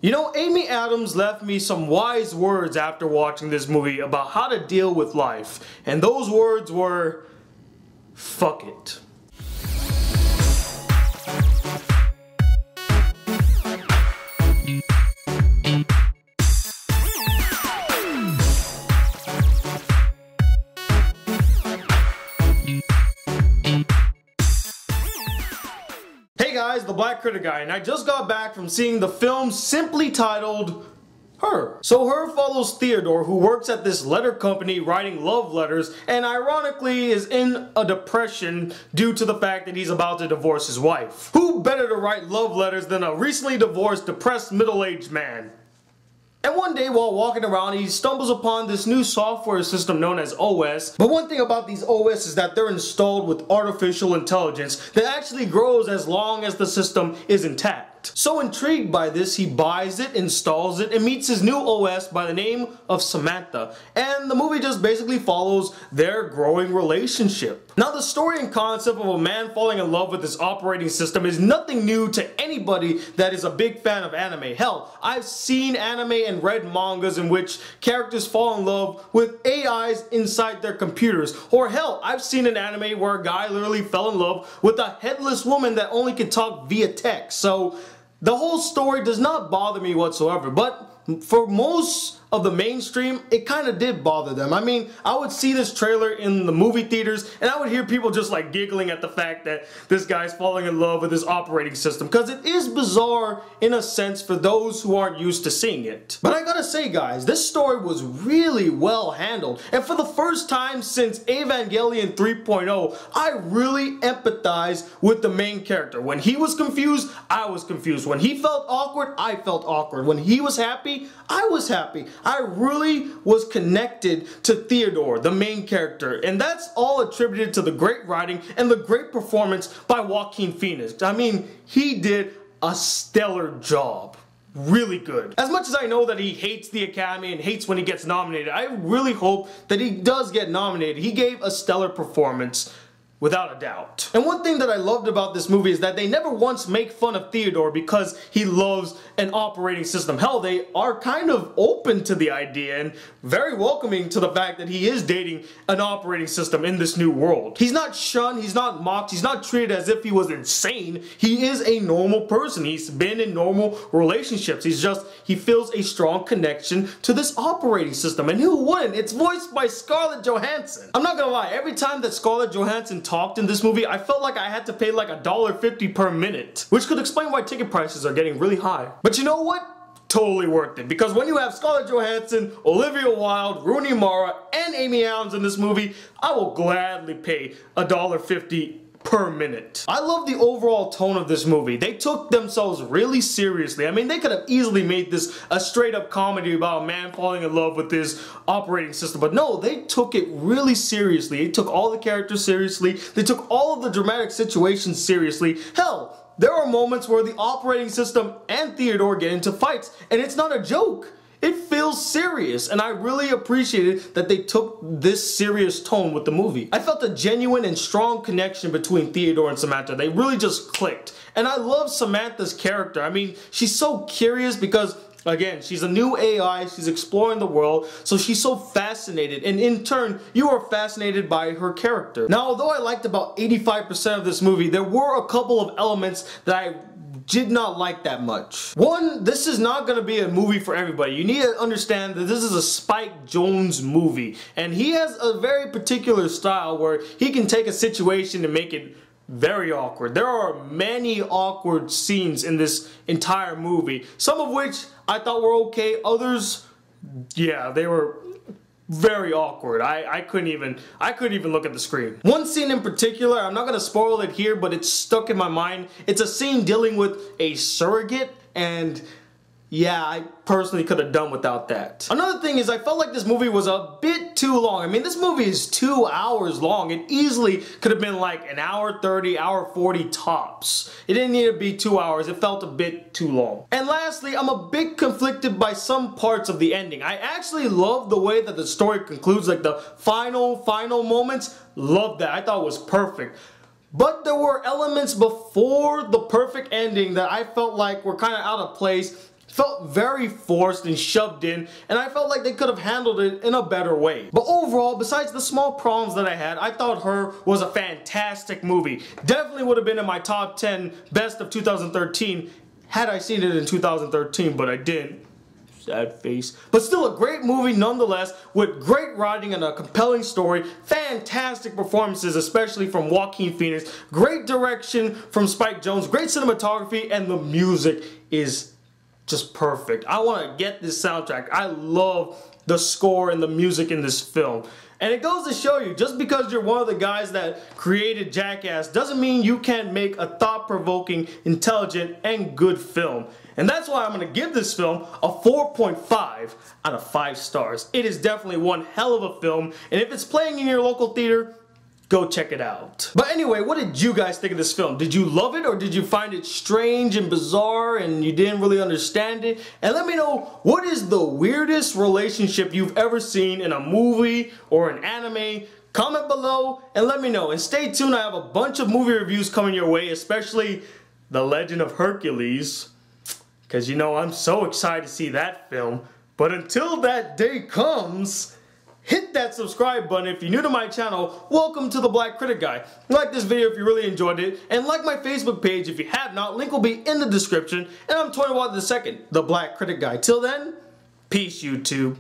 You know, Amy Adams left me some wise words after watching this movie about how to deal with life. And those words were, fuck it. Hey guys, the Black Critic Guy, and I just got back from seeing the film simply titled Her. So Her follows Theodore, who works at this letter company writing love letters, and ironically is in a depression due to the fact that he's about to divorce his wife. Who better to write love letters than a recently divorced, depressed, middle-aged man? And one day while walking around, he stumbles upon this new software system known as OS. But one thing about these OS is that they're installed with artificial intelligence that actually grows as long as the system is intact. So intrigued by this, he buys it, installs it, and meets his new OS by the name of Samantha. And the movie just basically follows their growing relationship. Now the story and concept of a man falling in love with this operating system is nothing new to anybody that is a big fan of anime. Hell, I've seen anime and read mangas in which characters fall in love with AIs inside their computers. Or hell, I've seen an anime where a guy literally fell in love with a headless woman that only could talk via text. So the whole story does not bother me whatsoever, but for most of the mainstream, it kind of did bother them. I mean, I would see this trailer in the movie theaters and I would hear people just like giggling at the fact that this guy's falling in love with his operating system, because it is bizarre in a sense for those who aren't used to seeing it. But I gotta say guys, this story was really well handled, and for the first time since Evangelion 3.0, I really empathized with the main character. When he was confused, I was confused. When he felt awkward, I felt awkward. When he was happy, I was happy. I really was connected to Theodore, the main character, and that's all attributed to the great writing and the great performance by Joaquin Phoenix. I mean, he did a stellar job. Really good. As much as I know that he hates the Academy and hates when he gets nominated, I really hope that he does get nominated. He gave a stellar performance, without a doubt. And one thing that I loved about this movie is that they never once make fun of Theodore because he loves an operating system. Hell, they are kind of open to the idea and very welcoming to the fact that he is dating an operating system in this new world. He's not shunned, he's not mocked, he's not treated as if he was insane. He is a normal person. He's been in normal relationships. He feels a strong connection to this operating system. And who wouldn't? It's voiced by Scarlett Johansson. I'm not gonna lie, every time that Scarlett Johansson talked in this movie, I felt like I had to pay like $1.50 per minute, which could explain why ticket prices are getting really high. But you know what? Totally worth it, because when you have Scarlett Johansson, Olivia Wilde, Rooney Mara, and Amy Adams in this movie, I will gladly pay $1.50 per minute. I love the overall tone of this movie. They took themselves really seriously. I mean, they could have easily made this a straight up comedy about a man falling in love with his operating system, but no, they took it really seriously. They took all the characters seriously. They took all of the dramatic situations seriously. Hell, there are moments where the operating system and Theodore get into fights, and it's not a joke. It feels serious, and I really appreciated that they took this serious tone with the movie. I felt a genuine and strong connection between Theodore and Samantha. They really just clicked. And I love Samantha's character. I mean, she's so curious because, again, she's a new AI, she's exploring the world, so she's so fascinated, and in turn, you are fascinated by her character. Now, although I liked about 85% of this movie, there were a couple of elements that I did not like that much. One, this is not going to be a movie for everybody. You need to understand that this is a Spike Jonze movie, and he has a very particular style where he can take a situation and make it very awkward. There are many awkward scenes in this entire movie, some of which I thought were okay, others, yeah, they were very awkward. I couldn't even look at the screen. One scene in particular, I'm not gonna spoil it here, but it's stuck in my mind. It's a scene dealing with a surrogate, and yeah, I personally could have done without that. Another thing is I felt like this movie was a bit too long. I mean, this movie is 2 hours long. It easily could have been like an hour 30, hour 40 tops. It didn't need to be 2 hours. It felt a bit too long. And lastly, I'm a bit conflicted by some parts of the ending. I actually love the way that the story concludes, like the final moments. Love that. I thought it was perfect. But there were elements before the perfect ending that I felt like were kind of out of place felt very forced and shoved in, and I felt like they could have handled it in a better way. But overall, besides the small problems that I had, I thought Her was a fantastic movie. Definitely would have been in my top 10 best of 2013 had I seen it in 2013, but I didn't. Sad face. But still a great movie nonetheless, with great writing and a compelling story, fantastic performances, especially from Joaquin Phoenix, great direction from Spike Jonze, great cinematography, and the music is just perfect. I want to get this soundtrack. I love the score and the music in this film. And it goes to show you, just because you're one of the guys that created Jackass doesn't mean you can't make a thought-provoking, intelligent, and good film. And that's why I'm going to give this film a 4.5 out of 5 stars. It is definitely one hell of a film, and if it's playing in your local theater, go check it out. But anyway, what did you guys think of this film? Did you love it, or did you find it strange and bizarre and you didn't really understand it? And let me know, what is the weirdest relationship you've ever seen in a movie or an anime? Comment below and let me know. And stay tuned, I have a bunch of movie reviews coming your way, especially The Legend of Hercules, because you know I'm so excited to see that film. But until that day comes, hit that subscribe button if you're new to my channel. Welcome to the Black Critic Guy. Like this video if you really enjoyed it, and like my Facebook page if you have not. Link will be in the description. And I'm 21 II, the Black Critic Guy. Till then, peace YouTube.